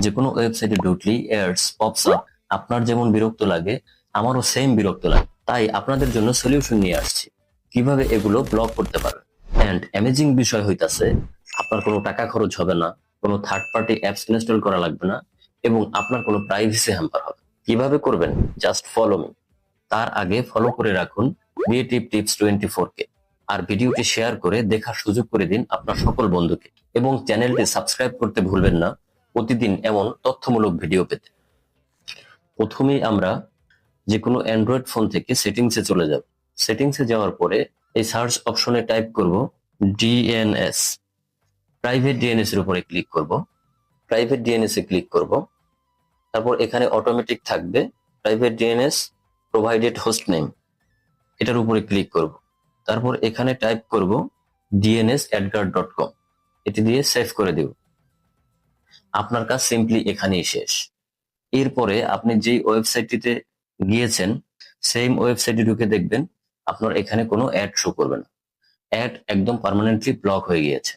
যে কোনো ওয়েবসাইটে ঢুকলেই এডস পপস আপ। আপনার যেমন বিরক্ত লাগে আমারও সেম বিরক্ত লাগে, তাই আপনাদের জন্য সলিউশন নিয়ে আসছি কিভাবে এগুলো ব্লক করতে পারবেন। এন্ড অ্যামেজিং বিষয় হইতাছে আপনার কোনো টাকা খরচ হবে না, কোনো থার্ড পার্টি অ্যাপস ইনস্টল করা লাগবে না, এবং আপনার কোনো প্রাইভেসি হ্যাম্পার হবে। কিভাবে করবেন, জাস্ট ফলো মি। তার আগে ফলো করে রাখুন ক্রিয়েটিভ টিপস 24 কে, আর ভিডিওটি শেয়ার করে দেখার সুযোগ করে দিন আপনার সকল বন্ধুকে, এবং চ্যানেলটি সাবস্ক্রাইব করতে ভুলবেন না প্রতিদিন এমন তথ্যমূলক ভিডিও পেতে। প্রথমেই আমরা যে কোনো অ্যান্ড্রয়েড ফোন থেকে সেটিংসে চলে যাব। সেটিংসে যাওয়ার পরে এই সার্চ অপশনে টাইপ করব ডিএনএস। প্রাইভেট ডিএনএস এর উপরে ক্লিক করব। প্রাইভেট ডিএনএস এ ক্লিক করব। তারপর এখানে অটোমেটিক থাকবে private DNS provided host name, এটার উপরে ক্লিক করব। তারপর এখানে টাইপ করব dnsadguard.com, এটি দিয়ে সেভ করে দিব। আপনার কাজ সিম্পলি এখানেই শেষ। এরপরে আপনি যে ওয়েবসাইটটিতে গিয়েছেন সেম ওয়েবসাইটে ঢুকে দেখবেন আপনার এখানে কোনো অ্যাড শো করবে না। অ্যাড একদম পার্মানেন্টলি ব্লক হয়ে গিয়েছে।